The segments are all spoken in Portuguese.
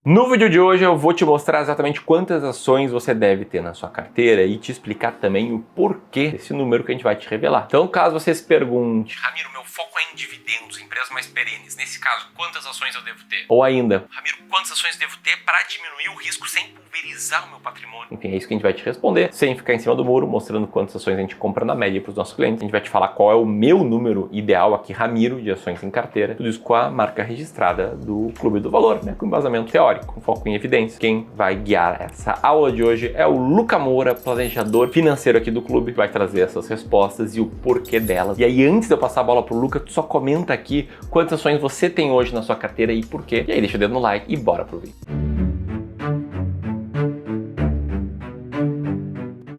No vídeo de hoje eu vou te mostrar exatamente quantas ações você deve ter na sua carteira e te explicar também o porquê desse número que a gente vai te revelar. Então, caso você se pergunte, Ramiro, meu foco é em dividendos, empresas mais perenes, nesse caso, quantas ações eu devo ter? Ou ainda, Ramiro, quantas ações eu devo ter para diminuir o risco sem pulverizar o meu patrimônio? Enfim, é isso que a gente vai te responder, sem ficar em cima do muro, mostrando quantas ações a gente compra na média para os nossos clientes. A gente vai te falar qual é o meu número ideal aqui, Ramiro, de ações em carteira, tudo isso com a marca registrada do Clube do Valor, né, com embasamento teórico, com foco em evidência. Quem vai guiar essa aula de hoje é o Luca Moura, planejador financeiro aqui do clube, que vai trazer essas respostas e o porquê delas. E aí, antes de eu passar a bola pro Luca, tu só comenta aqui quantas ações você tem hoje na sua carteira e por quê. E aí, deixa o dedo no like e bora pro vídeo.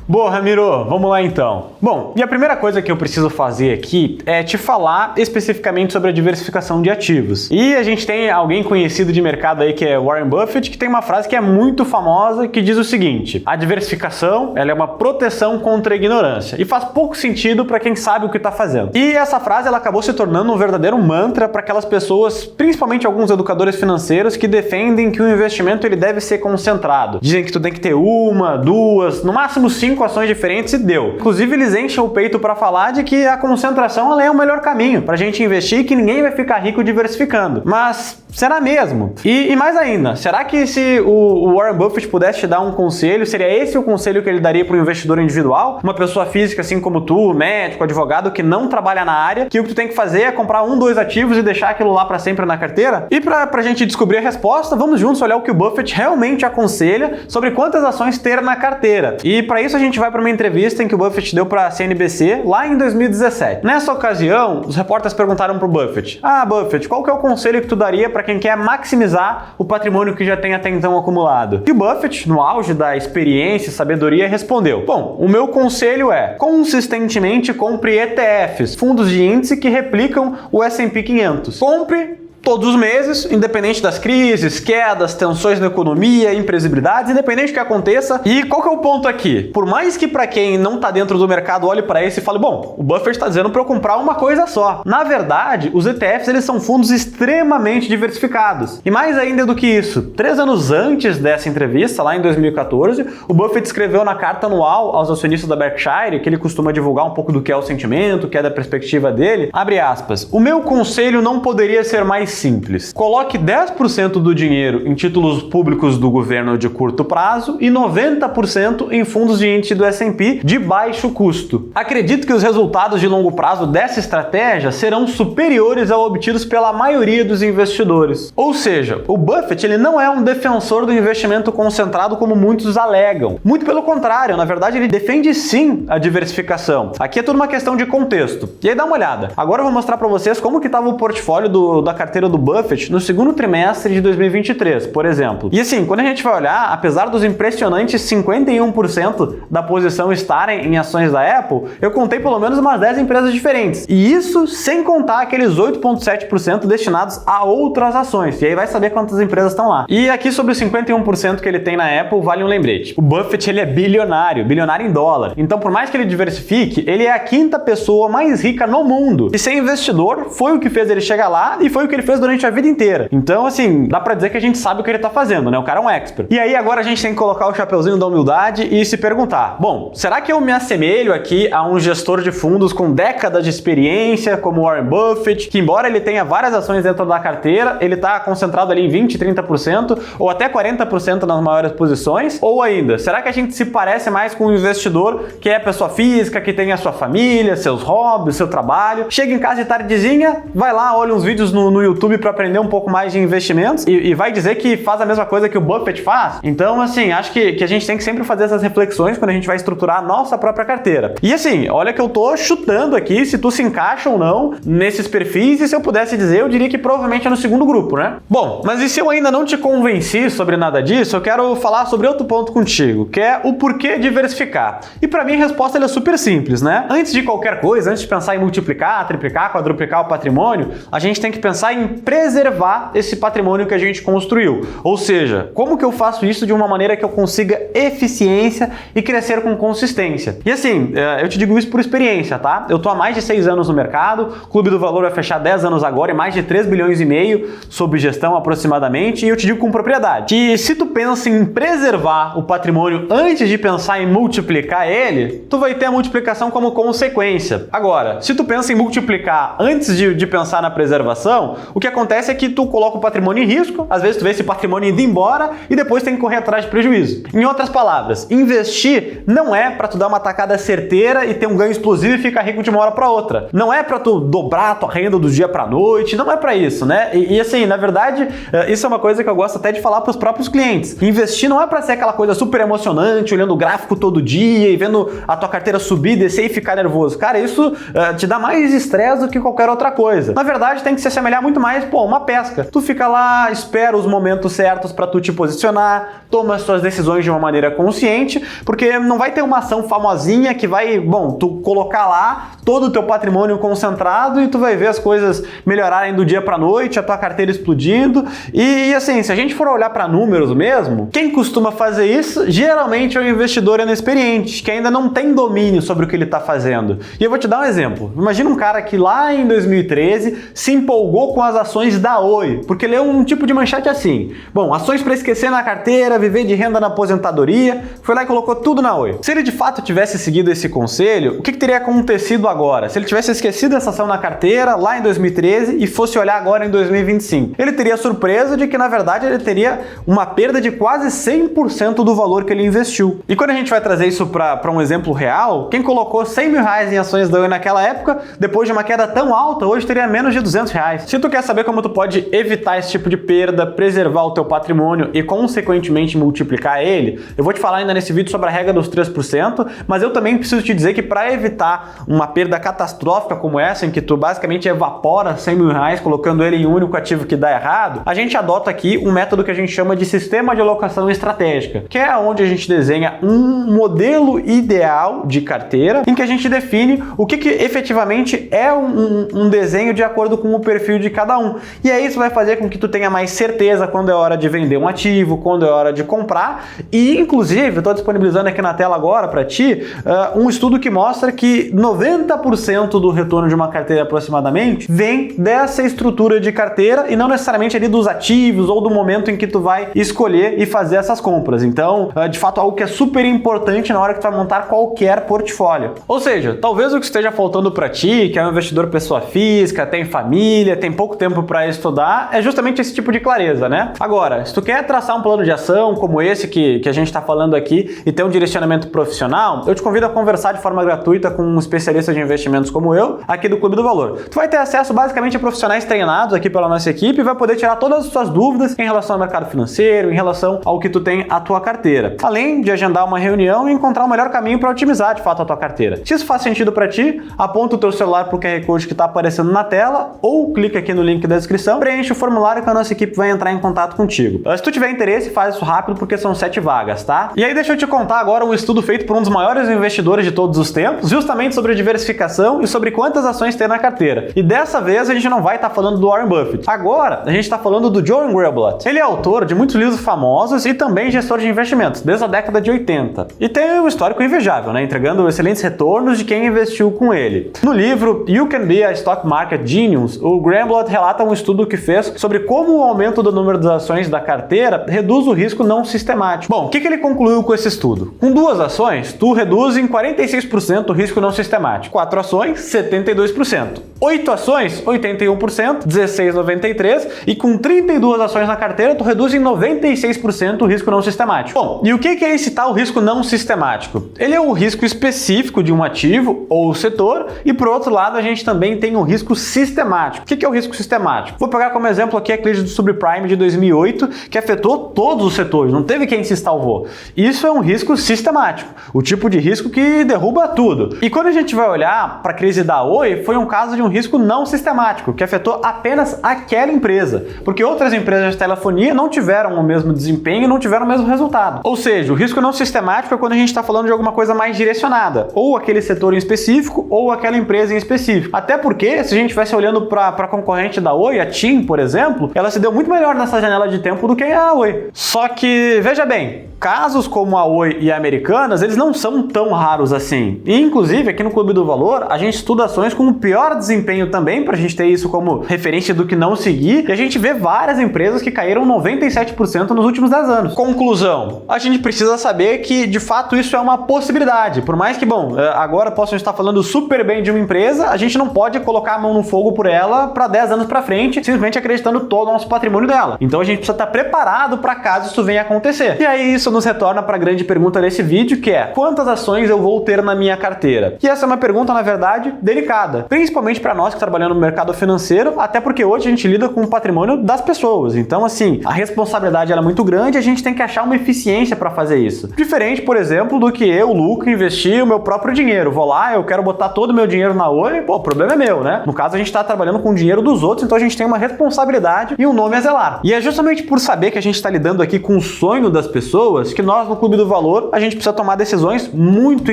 Boa, Ramiro, vamos lá então. Bom, e a primeira coisa que eu preciso fazer aqui é te falar especificamente sobre a diversificação de ativos. E a gente tem alguém conhecido de mercado aí que é Warren Buffett, que tem uma frase que é muito famosa que diz o seguinte: a diversificação, ela é uma proteção contra a ignorância. E faz pouco sentido para quem sabe o que está fazendo. E essa frase ela acabou se tornando um verdadeiro mantra para aquelas pessoas, principalmente alguns educadores financeiros, que defendem que o investimento ele deve ser concentrado. Dizem que tu tem que ter uma, duas, no máximo 5 ações diferentes e deu. Inclusive, eles enchem o peito para falar de que a concentração ela é o melhor caminho para a gente investir e que ninguém vai ficar rico diversificando. Mas será mesmo? E mais ainda, será que se o Warren Buffett pudesse te dar um conselho, seria esse o conselho que ele daria para um investidor individual? Uma pessoa física assim como tu, médico, advogado, que não trabalha na área, que o que tu tem que fazer é comprar 1, 2 ativos e deixar aquilo lá para sempre na carteira? E para a gente descobrir a resposta, vamos juntos olhar o que o Buffett realmente aconselha sobre quantas ações ter na carteira. E para isso a gente vai para uma entrevista em que o Buffett deu para a CNBC lá em 2017. Nessa ocasião, os repórteres perguntaram para o Buffett: Buffett, qual que é o conselho que tu daria para quem quer maximizar o patrimônio que já tem até então acumulado? E o Buffett, no auge da experiência e sabedoria, respondeu: bom, o meu conselho é consistentemente compre ETFs, fundos de índice que replicam o S&P 500. Compre todos os meses, independente das crises, quedas, tensões na economia, imprevisibilidades, independente do que aconteça. E qual que é o ponto aqui? Por mais que para quem não está dentro do mercado olhe para esse e fale: bom, o Buffett está dizendo para eu comprar uma coisa só. Na verdade, os ETFs eles são fundos extremamente diversificados. E mais ainda do que isso, 3 anos antes dessa entrevista, lá em 2014, o Buffett escreveu na carta anual aos acionistas da Berkshire, que ele costuma divulgar um pouco do que é o sentimento, que é da perspectiva dele, abre aspas: o meu conselho não poderia ser mais simples. Coloque 10% do dinheiro em títulos públicos do governo de curto prazo e 90% em fundos de índice do S&P de baixo custo. Acredito que os resultados de longo prazo dessa estratégia serão superiores ao obtidos pela maioria dos investidores. Ou seja, o Buffett ele não é um defensor do investimento concentrado como muitos alegam. Muito pelo contrário, na verdade ele defende sim a diversificação. Aqui é tudo uma questão de contexto. E aí dá uma olhada. Agora eu vou mostrar para vocês como que estava o portfólio da carteira do Buffett no segundo trimestre de 2023, por exemplo. E assim, quando a gente vai olhar, apesar dos impressionantes 51% da posição estarem em ações da Apple, eu contei pelo menos umas 10 empresas diferentes. E isso sem contar aqueles 8,7% destinados a outras ações. E aí vai saber quantas empresas estão lá. E aqui sobre os 51% que ele tem na Apple, vale um lembrete. O Buffett ele é bilionário em dólar. Então, por mais que ele diversifique, ele é a 5ª pessoa mais rica no mundo. E ser investidor foi o que fez ele chegar lá e foi o que ele fez durante a vida inteira. Então, assim, dá pra dizer que a gente sabe o que ele tá fazendo, né? O cara é um expert. E aí, agora a gente tem que colocar o chapeuzinho da humildade e se perguntar: bom, será que eu me assemelho aqui a um gestor de fundos com décadas de experiência, como Warren Buffett, que embora ele tenha várias ações dentro da carteira, ele tá concentrado ali em 20%, 30% ou até 40% nas maiores posições? Ou ainda, será que a gente se parece mais com um investidor que é pessoa física, que tem a sua família, seus hobbies, seu trabalho, chega em casa de tardezinha, vai lá, olha uns vídeos no YouTube para aprender um pouco mais de investimentos e vai dizer que faz a mesma coisa que o Buffett faz? Então, assim, acho que a gente tem que sempre fazer essas reflexões quando a gente vai estruturar a nossa própria carteira. E assim, olha que eu tô chutando aqui se tu se encaixa ou não nesses perfis, e se eu pudesse dizer, eu diria que provavelmente é no segundo grupo, né? Bom, mas e se eu ainda não te convenci sobre nada disso, eu quero falar sobre outro ponto contigo, que é o porquê diversificar. E pra mim a resposta é super simples, né? Antes de qualquer coisa, antes de pensar em multiplicar, triplicar, quadruplicar o patrimônio, a gente tem que pensar em preservar esse patrimônio que a gente construiu. Ou seja, como que eu faço isso de uma maneira que eu consiga eficiência e crescer com consistência? E assim, eu te digo isso por experiência, tá? Eu tô há mais de 6 anos no mercado, o Clube do Valor vai fechar 10 anos agora e mais de 3 bilhões e meio sob gestão aproximadamente, e eu te digo com propriedade que se tu pensa em preservar o patrimônio antes de pensar em multiplicar ele, tu vai ter a multiplicação como consequência. Agora, se tu pensa em multiplicar antes de pensar na preservação, o que acontece é que tu coloca o patrimônio em risco, às vezes tu vê esse patrimônio indo embora e depois tem que correr atrás de prejuízo. Em outras palavras, investir não é para tu dar uma tacada certeira e ter um ganho explosivo e ficar rico de uma hora para outra. Não é para tu dobrar a tua renda do dia para noite, não é para isso, né? E assim, na verdade, isso é uma coisa que eu gosto até de falar para os próprios clientes. Investir não é para ser aquela coisa super emocionante, olhando o gráfico todo dia e vendo a tua carteira subir, descer e ficar nervoso. Cara, isso te dá mais estresse do que qualquer outra coisa. Na verdade, tem que se assemelhar muito mais, uma pesca. Tu fica lá, espera os momentos certos para tu te posicionar, toma as suas decisões de uma maneira consciente, porque não vai ter uma ação famosinha que vai, tu colocar lá todo o teu patrimônio concentrado e tu vai ver as coisas melhorarem do dia para noite, a tua carteira explodindo. E assim, se a gente for olhar para números mesmo, quem costuma fazer isso geralmente é o investidor inexperiente, que ainda não tem domínio sobre o que ele está fazendo. E eu vou te dar um exemplo. Imagina um cara que lá em 2013 se empolgou com as ações da Oi, porque leu um tipo de manchete assim: ações para esquecer na carteira, viver de renda na aposentadoria. Foi lá e colocou tudo na Oi. Se ele de fato tivesse seguido esse conselho, o que teria acontecido agora? Se ele tivesse esquecido essa ação na carteira lá em 2013 e fosse olhar agora em 2025, ele teria surpresa de que na verdade ele teria uma perda de quase 100% do valor que ele investiu. E quando a gente vai trazer isso para um exemplo real, quem colocou 100 mil reais em ações da Oi naquela época, depois de uma queda tão alta, hoje teria menos de 200 reais. Se tu quer saber como tu pode evitar esse tipo de perda, preservar o teu patrimônio e consequentemente multiplicar ele, eu vou te falar ainda nesse vídeo sobre a regra dos 3%, mas eu também preciso te dizer que para evitar uma perda catastrófica como essa, em que tu basicamente evapora 100 mil reais colocando ele em um único ativo que dá errado, a gente adota aqui um método que a gente chama de sistema de alocação estratégica, que é onde a gente desenha um modelo ideal de carteira em que a gente define o que efetivamente é um desenho de acordo com o perfil de cada um. E aí isso vai fazer com que tu tenha mais certeza quando é hora de vender um ativo, quando é hora de comprar. E inclusive, eu estou disponibilizando aqui na tela agora para ti um estudo que mostra que 90% do retorno de uma carteira aproximadamente vem dessa estrutura de carteira e não necessariamente ali dos ativos ou do momento em que tu vai escolher e fazer essas compras. Então, de fato, algo que é super importante na hora que tu vai montar qualquer portfólio. Ou seja, talvez o que esteja faltando para ti, que é um investidor pessoa física, tem família, tem pouco tempo para estudar, é justamente esse tipo de clareza, né? Agora, se tu quer traçar um plano de ação como esse que a gente está falando aqui e ter um direcionamento profissional, eu te convido a conversar de forma gratuita com um especialista de investimentos como eu, aqui do Clube do Valor. Tu vai ter acesso basicamente a profissionais treinados aqui pela nossa equipe e vai poder tirar todas as suas dúvidas em relação ao mercado financeiro, em relação ao que tu tem a tua carteira. Além de agendar uma reunião e encontrar o melhor caminho para otimizar de fato a tua carteira. Se isso faz sentido para ti, aponta o teu celular para o QR Code que está aparecendo na tela ou clica aqui no link da descrição, preenche o formulário que a nossa equipe vai entrar em contato contigo. Se tu tiver interesse, faz isso rápido porque são 7 vagas, tá? E aí deixa eu te contar agora um estudo feito por um dos maiores investidores de todos os tempos, justamente sobre diversificação e sobre quantas ações tem na carteira. E dessa vez a gente não vai estar falando do Warren Buffett. Agora a gente está falando do John Greenblatt. Ele é autor de muitos livros famosos e também gestor de investimentos, desde a década de 80. E tem um histórico invejável, né? Entregando excelentes retornos de quem investiu com ele. No livro You Can Be a Stock Market Genius, o Greenblatt relata um estudo que fez sobre como o aumento do número das ações da carteira reduz o risco não sistemático. Bom, o que ele concluiu com esse estudo? Com 2 ações, tu reduz em 46% o risco não sistemático. 4 ações, 72%. 8 ações, 81%, 16,93%. E com 32 ações na carteira, tu reduz em 96% o risco não sistemático. Bom, e o que é esse tal risco não sistemático? Ele é o risco específico de um ativo ou setor e, por outro lado, a gente também tem o risco sistemático. O que é o risco sistemático? Vou pegar como exemplo aqui a crise do subprime de 2008, que afetou todos os setores, não teve quem se salvou. Isso é um risco sistemático, o tipo de risco que derruba tudo. E quando a gente vai olhar para a crise da Oi, foi um caso de um risco não sistemático, que afetou apenas aquela empresa, porque outras empresas de telefonia não tiveram o mesmo desempenho e não tiveram o mesmo resultado. Ou seja, o risco não sistemático é quando a gente está falando de alguma coisa mais direcionada, ou aquele setor em específico, ou aquela empresa em específico. Até porque, se a gente estivesse olhando para a concorrente da Oi, a TIM, por exemplo, ela se deu muito melhor nessa janela de tempo do que a Oi. Só que, veja bem, casos como a Oi e a Americanas, eles não são tão raros assim. E, inclusive, aqui no Clube do Valor, a gente estuda ações com o pior desempenho também, para a gente ter isso como referência do que não seguir, e a gente vê várias empresas que caíram 97% nos últimos 10 anos. Conclusão, a gente precisa saber que, de fato, isso é uma possibilidade. Por mais que, bom, agora possam estar falando super bem de uma empresa, a gente não pode colocar a mão no fogo por ela para 10 anos para frente, simplesmente acreditando todo o nosso patrimônio dela. Então a gente precisa estar preparado para caso isso venha a acontecer. E aí isso nos retorna para a grande pergunta desse vídeo, que é: quantas ações eu vou ter na minha carteira? E essa é uma pergunta, na verdade, delicada, principalmente para nós que trabalhamos no mercado financeiro, até porque hoje a gente lida com o patrimônio das pessoas. Então, assim, a responsabilidade ela é muito grande e a gente tem que achar uma eficiência para fazer isso. Diferente, por exemplo, do que eu, Luca, investir o meu próprio dinheiro. Vou lá, eu quero botar todo o meu dinheiro na Oi, pô, o problema é meu, né? No caso, a gente está trabalhando com o dinheiro dos outros, então a gente tem uma responsabilidade e um nome a zelar. E é justamente por saber que a gente está lidando aqui com o sonho das pessoas que nós, no Clube do Valor, a gente precisa tomar decisões muito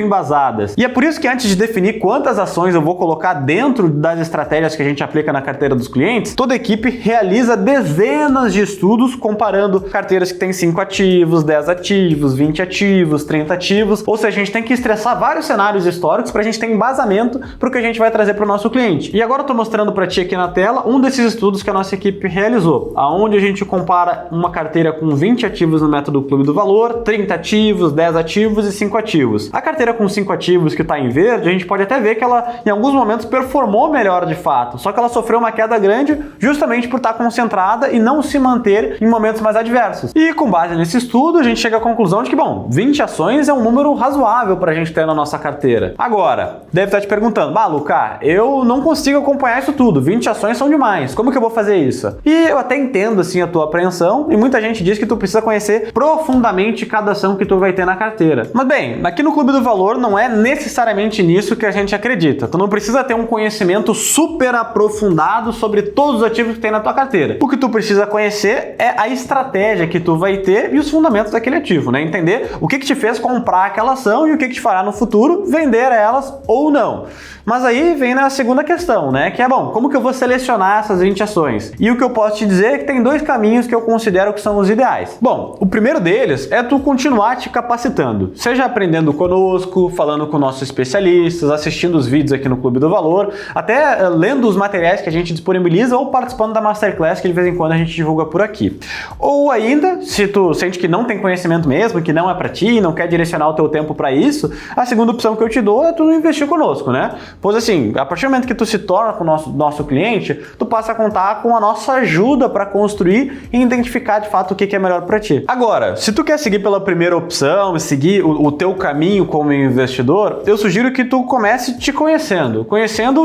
embasadas. E é por isso que antes de definir quantas ações eu vou colocar dentro das estratégias que a gente aplica na carteira dos clientes, toda a equipe realiza dezenas de estudos comparando carteiras que têm 5 ativos, 10 ativos, 20 ativos, 30 ativos, ou seja, a gente tem que estressar vários cenários históricos para a gente ter embasamento para o que a gente vai trazer para o nosso cliente. E agora eu estou mostrando para ti aqui na tela um desses estudos que a nossa equipe realizou, aonde a gente compara uma carteira com 20 ativos no método Clube do Valor, 30 ativos, 10 ativos e 5 ativos. A carteira com 5 ativos que está em verde, a gente pode até ver que ela em alguns momentos performou melhor de fato, só que ela sofreu uma queda grande justamente por estar concentrada e não se manter em momentos mais adversos. E com base nesse estudo, a gente chega à conclusão de que, bom, 20 ações é um número razoável para a gente ter na nossa carteira. Agora, deve estar te perguntando: Luca, eu não consigo acompanhar isso tudo, 20 ações são demais, como que eu vou fazer isso? E eu até entendo, assim, a tua apreensão, e muita gente diz que tu precisa conhecer profundamente cada ação que tu vai ter na carteira. Mas bem, aqui no Clube do Valor não é necessariamente nisso que a gente acredita. Tu não precisa ter um conhecimento super aprofundado sobre todos os ativos que tem na tua carteira. O que tu precisa conhecer é a estratégia que tu vai ter e os fundamentos daquele ativo, né? Entender o que te fez comprar aquela ação e o que te fará no futuro vender elas ou não. Mas aí vem na segunda questão, né? Que é, bom, como que eu vou selecionar essas 20 ações? E o que eu posso te dizer é que tem dois caminhos que eu considero que são os ideais. Bom, o primeiro deles é tu continuar te capacitando, seja aprendendo conosco, falando com nossos especialistas, assistindo os vídeos aqui no Clube do Valor, até lendo os materiais que a gente disponibiliza ou participando da Masterclass que de vez em quando a gente divulga por aqui. Ou ainda, se tu sente que não tem conhecimento mesmo, que não é para ti, não quer direcionar o teu tempo para isso, a segunda opção que eu te dou é tu investir conosco, né? Pois assim, a partir do momento que tu se torna com o nosso cliente, tu passa a contar com a nossa ajuda para construir e identificar de fato o que é melhor para ti. Agora, se tu quer seguir pela primeira opção, seguir o teu caminho como investidor, eu sugiro que tu comece te conhecendo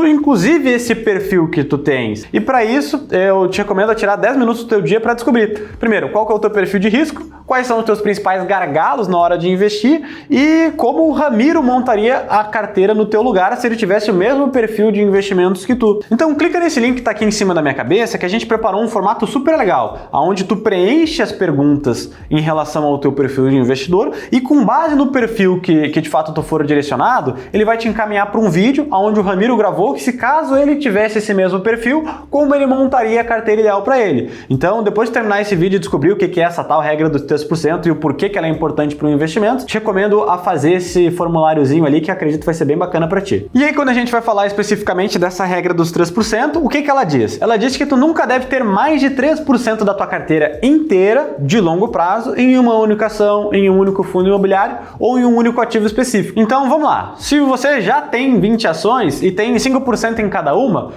inclusive esse perfil que tu tens. E para isso, eu te recomendo tirar 10 minutos do teu dia para descobrir, primeiro, qual que é o teu perfil de risco, quais são os teus principais gargalos na hora de investir e como o Ramiro montaria a carteira no teu lugar se ele tivesse o mesmo perfil de investimentos que tu. Então clica nesse link que está aqui em cima da minha cabeça, que a gente preparou um formato super legal, onde tu preenche as perguntas em relação ao teu perfil de investidor e com base no perfil que de fato tu for direcionado, ele vai te encaminhar para um vídeo onde o Ramiro gravou que se caso ele tivesse esse mesmo perfil, como ele montaria a carteira ideal para ele. Então, depois de terminar esse vídeo e descobrir o que é essa tal regra dos 3% e o porquê que ela é importante para o investimento, te recomendo a fazer esse formuláriozinho ali que acredito vai ser bem bacana para ti. E aí, quando a gente vai falar especificamente dessa regra dos 3%, o que ela diz? Ela diz que tu nunca deve ter mais de 3% da tua carteira inteira de longo prazo em uma única ação, em um único fundo imobiliário ou em um único ativo específico. Então, vamos lá. Se você já tem 20 ações e tem 5% em cada uma,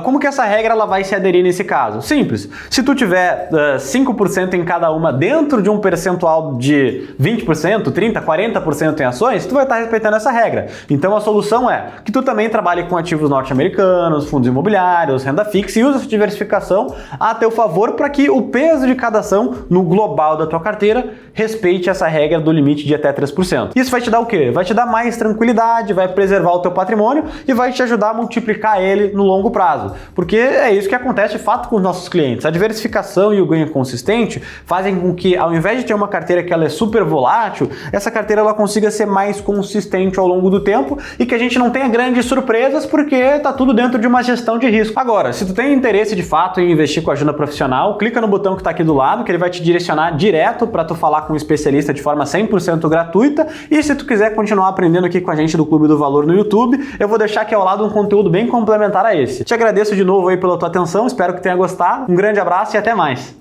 como que essa regra ela vai se aderir nesse caso? Simples. Se tu tiver 5% em cada uma dentro de um percentual de 20%, 30%, 40% em ações, tu vai estar respeitando essa regra. Então a solução é que tu também trabalhe com ativos norte-americanos, fundos imobiliários, renda fixa e use essa diversificação a teu favor para que o peso de cada ação no global da tua carteira respeite essa regra do limite de até 3%. Isso vai te dar o quê? Vai te dar mais tranquilidade, vai preservar o teu patrimônio e vai te ajudar a multiplicar ele no longo prazo. Porque é isso que acontece de fato com os nossos clientes. A diversificação e o ganho consistente fazem com que, ao invés de ter uma carteira que ela é super volátil, essa carteira ela consiga ser mais consistente ao longo do tempo e que a gente não tenha grandes surpresas porque tá tudo dentro de uma gestão de risco. Agora, se tu tem interesse de fato em investir com ajuda profissional, clica no botão que tá aqui do lado, que ele vai te direcionar direto para tu falar com um especialista de forma 100% gratuita. E se tu quiser continuar aprendendo aqui com a gente do Clube do Valor no YouTube, eu vou deixar aqui ao lado um conteúdo bem complementar a esse. Te agradeço de novo aí pela tua atenção, espero que tenha gostado. Um grande abraço e até mais!